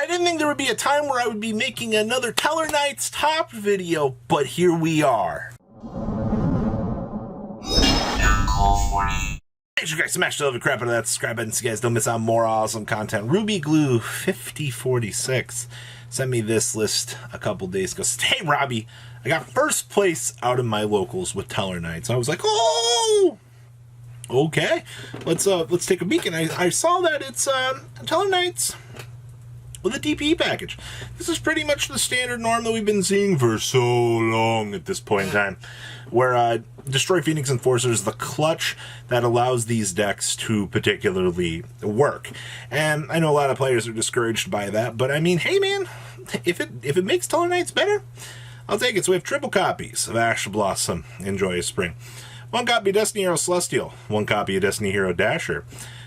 I didn't think there would be a time where I would be making another Tellarknights top video, but here we are. Make sure you guys smash the crap out of that subscribe button so you guys don't miss out on more awesome content. Ruby Glue 5046 sent me this list a couple days ago. Said, hey, Robbie, I got first place out of my locals with Tellarknights. I was like, oh, okay. Let's take a peek. And I saw that it's Tellarknights with a DPE package. This is pretty much the standard norm that we've been seeing for so long at this point in time, where Destroy Phoenix Enforcer is the clutch that allows these decks to particularly work. And I know a lot of players are discouraged by that, but I mean, hey man, if it makes Tellarknights better, I'll take it. So we have triple copies of Ash Blossom in Joyous Spring, 1 copy of Destiny Hero Celestial, 1 copy of Destiny Hero Dasher,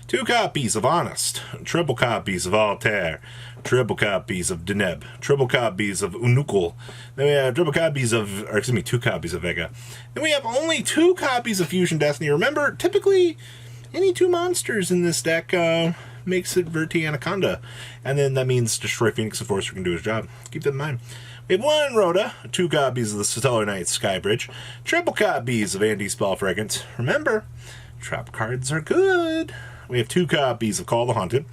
2 copies of Honest, triple copies of Altair, triple copies of Deneb, triple copies of Unukul, then we have triple copies of, or excuse me, 2 copies of Vega. Then we have only 2 copies of Fusion Destiny. Remember, typically, any 2 monsters in this deck makes it Verti Anaconda. And then that means Destroy Phoenix Enforcer can do his job. Keep that in mind. We have 1 Rhoda, 2 copies of the Tellarknights Skybridge, triple copies of Anti-Spell Fragment. Remember, trap cards are good. We have 2 copies of Call the Haunted,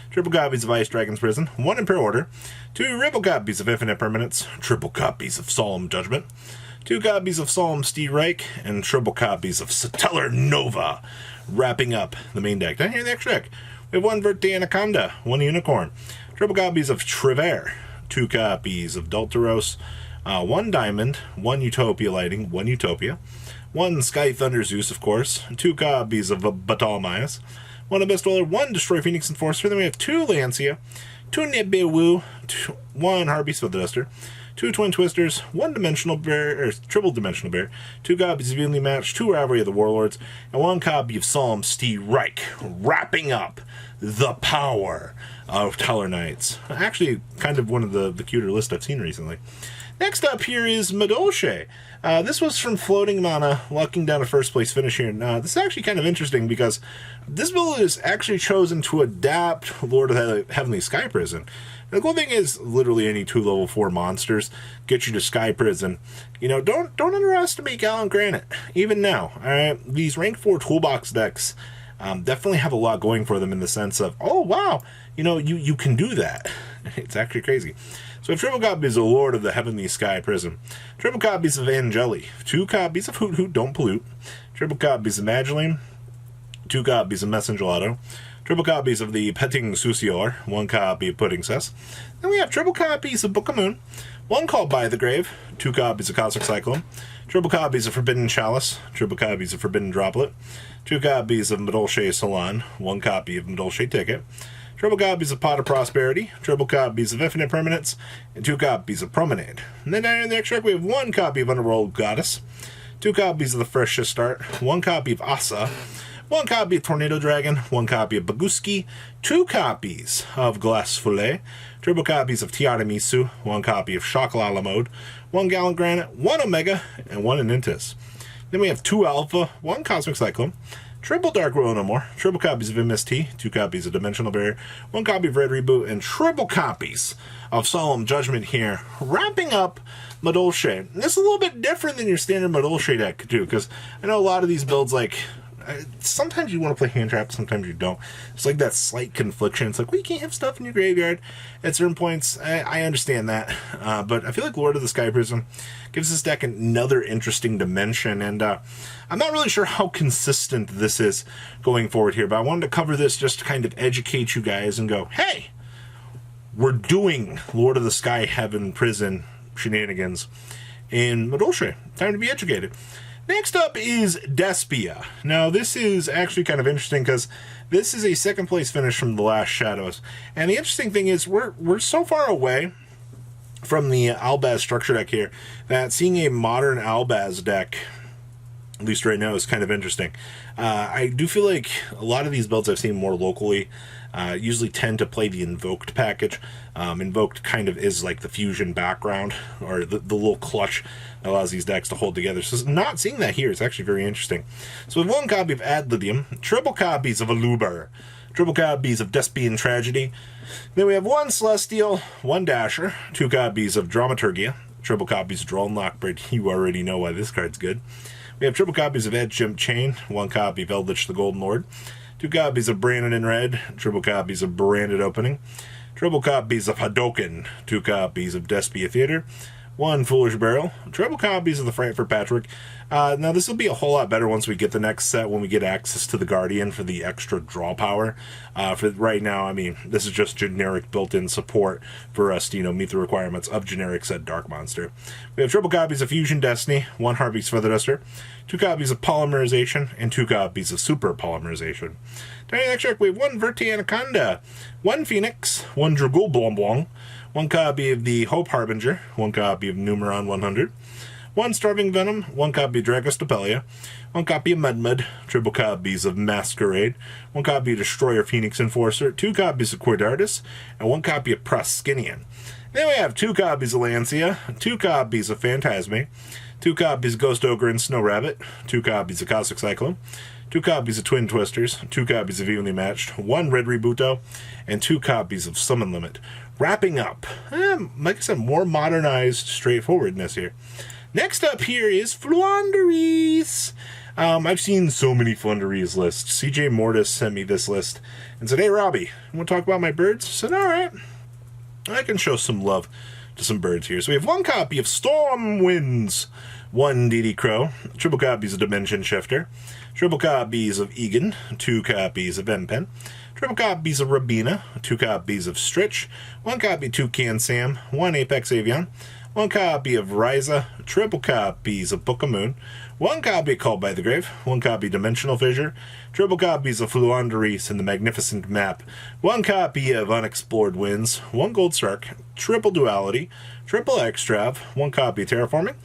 triple copies of Ice Dragon's Prison, 1 Imperial Order, 2 triple copies of Infinite Permanence, triple copies of Solemn Judgment, 2 copies of Solemn Steed Reich, and triple copies of Stellar Nova, wrapping up the main deck. Down here in the extra deck, we have 1 Verti Anaconda, 1 Unicorn, triple copies of Trever, 2 copies of Daltaros, 1 Diamond, 1 Utopia Lighting, 1 Utopia, 1 Sky Thunder Zeus, of course, 2 copies of Batal Mias, 1 Abyss Dweller, 1 Destroy Phoenix Enforcer, then we have 2 Lancia, 2 Nibiru, 1 Harbeast of the Duster, 2 Twin Twisters, 1 Dimensional Bear, or Triple Dimensional Bear, 2 copies of Evenly Matched, 2 Rivalry of the Warlords, and 1 copy of Solemn Steed Reich, wrapping up the power of Tellarknights. Actually, kind of one of the cuter lists I've seen recently. Next up here is Madolche. This was from Floating Mana, lucking down a first place finish here. This is actually kind of interesting because this build is actually chosen to adapt Lord of the Heavenly Sky Prison. And the cool thing is, literally any 2 level 4 monsters get you to Sky Prison. You know, don't underestimate Gallant Granite, even now. Alright, these rank 4 toolbox decks definitely have a lot going for them in the sense of, oh wow, you know, you can do that. It's actually crazy. So we have triple copies of Lord of the Heavenly Sky Prison, triple copies of Angeli, 2 copies of Hoot Hoot Don't Pollute, triple copies of Mageline, 2 copies of Messengelato, triple copies of the Petting Susior, 1 copy of Pudding Cess. Then we have triple copies of Book of Moon, 1 Called by the Grave, 2 copies of Cosmic Cyclone, triple copies of Forbidden Chalice, triple copies of Forbidden Droplet, 2 copies of Madolche Salon, 1 copy of Madolche Ticket, triple copies of Pot of Prosperity, triple copies of Infinite Permanence, and 2 copies of Promenade. And then down in the extra deck, we have 1 copy of Underworld Goddess, 2 copies of the Fresh Start, 1 copy of Asa, 1 copy of Tornado Dragon, 1 copy of Baguski, 2 copies of Glass Filet, triple copies of Tiaramisu, 1 copy of Shock-Lala Mode, 1 Gallant Granite, 1 Omega, and 1 Anintis. Then we have 2 Alpha, 1 Cosmic Cyclone, triple Dark Royal No More, triple copies of MST, 2 copies of Dimensional Barrier, 1 copy of Red Reboot, and triple copies of Solemn Judgment here, wrapping up Madolche. This is a little bit different than your standard Madolche deck, too, because I know a lot of these builds, like, sometimes you want to play hand trap, sometimes you don't. It's like that slight confliction. It's like, well, you can't have stuff in your graveyard at certain points. I understand that, but I feel like Lord of the Sky Prison gives this deck another interesting dimension, and I'm not really sure how consistent this is going forward here, but I wanted to cover this just to kind of educate you guys and go, hey, we're doing Lord of the Sky Heaven Prison shenanigans in Madolche. Time to be educated. Next up is Despia. Now, this is actually kind of interesting because this is a 2nd place finish from the last Shadows. And the interesting thing is we're so far away from the Albaz structure deck here that seeing a modern Albaz deck, at least right now, is kind of interesting. I do feel like a lot of these builds I've seen more locally usually tend to play the Invoked package. Invoked kind of is like the fusion background, or the little clutch that allows these decks to hold together. So not seeing that here is actually very interesting. So we have 1 copy of Ad Lithium, triple copies of Alubar, triple copies of Despia and Tragedy. Then we have 1 Celestial, 1 Dasher, 2 copies of Dramaturgia, triple copies of Droll and Lockbird. You already know why this card's good. We have triple copies of Edge Jump Chain, 1 copy of Eldritch the Golden Lord, 2 copies of Branded in Red, triple copies of Branded Opening, triple copies of Hadoken, 2 copies of Despia Theater, 1 Foolish Barrel, triple copies of the Frankfurt Patrick. Now, this will be a whole lot better once we get the next set, when we get access to the Guardian for the extra draw power. For right now, I mean, this is just generic built-in support for us to, you know, meet the requirements of generic set Dark Monster. We have triple copies of Fusion Destiny, 1 Harvey's Feather Duster, 2 copies of Polymerization, and 2 copies of Super Polymerization. Tiny next check, we have 1 Verti Anaconda, 1 Phoenix, 1 Dragul Blom Blom, 1 copy of the Hope Harbinger, 1 copy of Numeron 100, 1 Starving Venom, 1 copy of Dragostopelia, 1 copy of Mudmud, triple copies of Masquerade, 1 copy of Destroyer Phoenix Enforcer, 2 copies of Quardardus, and 1 copy of Proskinian. Then we have 2 copies of Lancia, 2 copies of Phantasme, 2 copies of Ghost Ogre and Snow Rabbit, 2 copies of Cosmic Cyclone, 2 copies of Twin Twisters, 2 copies of Evenly Matched, 1 Red Rebuto, and 2 copies of Summon Limit. Wrapping up, like I said, more modernized straightforwardness here. Next up here is Flanderies. I've seen so many Flanderies lists. CJ Mortis sent me this list and said, "Hey, Robbie, you want to talk about my birds?" I said, "All right, I can show some love to some birds here." So we have 1 copy of Storm Winds, 1 DD Crow, triple copies of Dimension Shifter, triple copies of Egan, 2 copies of Empen, triple copies of Rabina, 2 copies of Stritch, 1 copy of Toucan Sam, 1 Apex Avian, 1 copy of Ryza, triple copies of Book of Moon, 1 copy of Called by the Grave, 1 copy of Dimensional Fissure, triple copies of Flanderies and the Magnificent Map, 1 copy of Unexplored Winds, 1 Gold Sark, triple Duality, triple Extrav, 1 copy of Terraforming.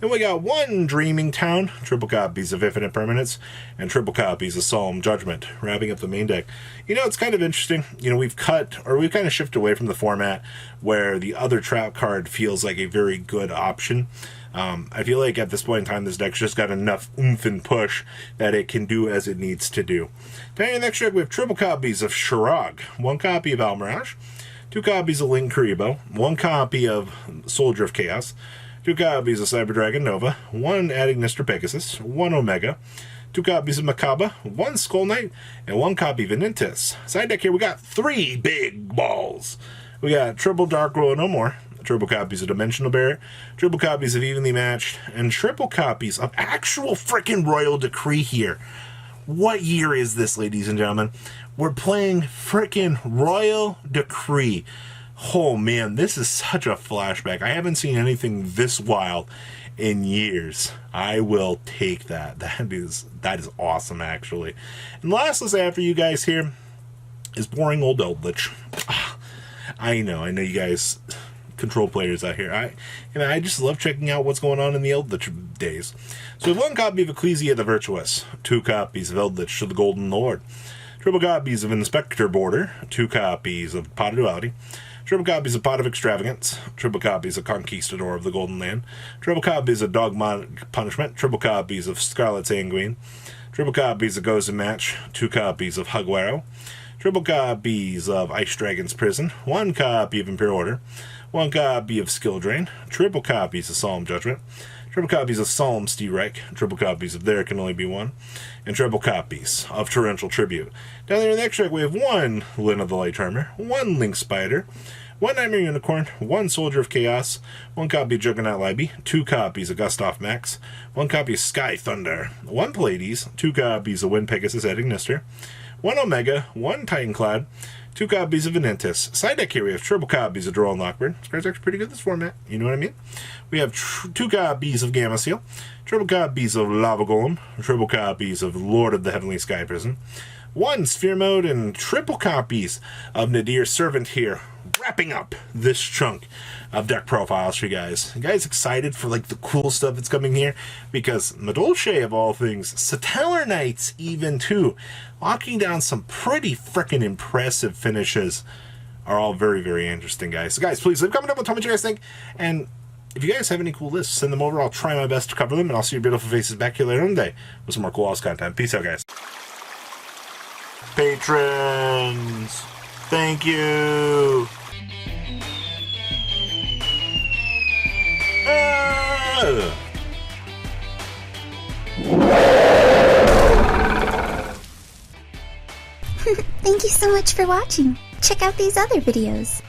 Then we got 1 Dreaming Town, triple copies of Infinite Permanence, and triple copies of Solemn Judgment, wrapping up the main deck. You know, it's kind of interesting. You know, we've kind of shifted away from the format where the other trap card feels like a very good option. I feel like at this point in time, this deck's just got enough oomph and push that it can do as it needs to do. Then next deck, we have triple copies of Shirag, 1 copy of Almirage, 2 copies of Link Karibo, 1 copy of Soldier of Chaos, 2 copies of Cyber Dragon Nova, 1 Adding-Nister Pegasus, 1 Omega, 2 copies of Makaba, 1 Skull Knight, and 1 copy of Venintis. Side deck here, we got 3 big balls. We got triple Dark Royal No More, triple copies of Dimensional Bearer, triple copies of Evenly Matched, and triple copies of actual frickin' Royal Decree here. What year is this, ladies and gentlemen? We're playing frickin' Royal Decree. Oh man, this is such a flashback. I haven't seen anything this wild in years. I will take that. That is awesome, actually. And last let's after you guys here is boring old Eldritch. I know you guys control players out here. I just love checking out what's going on in the Eldritch days. So we have 1 copy of Ecclesia the Virtuous, 2 copies of Eldritch to the Golden Lord, triple copies of Inspector Border, 2 copies of Pot of Duality, triple copies of Pot of Extravagance, triple copies of Conquistador of the Golden Land, triple copies of Dogmatic Punishment, triple copies of Scarlet Sanguine, triple copies of Goes and Match, 2 copies of Hugwaro, triple copies of Ice Dragon's Prison, 1 copy of Imperial Order, 1 copy of Skill Drain, triple copies of Solemn Judgment, triple copies of Solemn Steelreich, triple copies of There Can Only Be One, and triple copies of Torrential Tribute. Down there in the next deck, we have 1 Lyn of the Light Charmer, 1 Link Spider, 1 Nightmare Unicorn, 1 Soldier of Chaos, 1 copy of Juggernaut Libby, 2 copies of Gustav Max, 1 copy of Sky Thunder, 1 Pleiades, 2 copies of Wind Pegasus Adding-Nister, 1 Omega, 1 Titanclad, 2 copies of Venintis. Side deck here, we have triple copies of Droll and Lockbird. This card's actually pretty good, this format. You know what I mean? We have 2 copies of Gamma Seal, triple copies of Lava Golem, triple copies of Lord of the Heavenly Sky Prison, 1 Sphere Mode, and triple copies of Nadir's Servant here. Wrapping up this chunk of deck profiles for you guys. You guys excited for like the cool stuff that's coming here? Because Madolche of all things, Tellarknights even too, locking down some pretty freaking impressive finishes are all very, very interesting, guys. So guys, please leave a comment down below, tell me what you guys think. And if you guys have any cool lists, send them over. I'll try my best to cover them, and I'll see your beautiful faces back here later on today with some more cool house content. Peace out, guys. Patrons, thank you. Thank you so much for watching. Check out these other videos.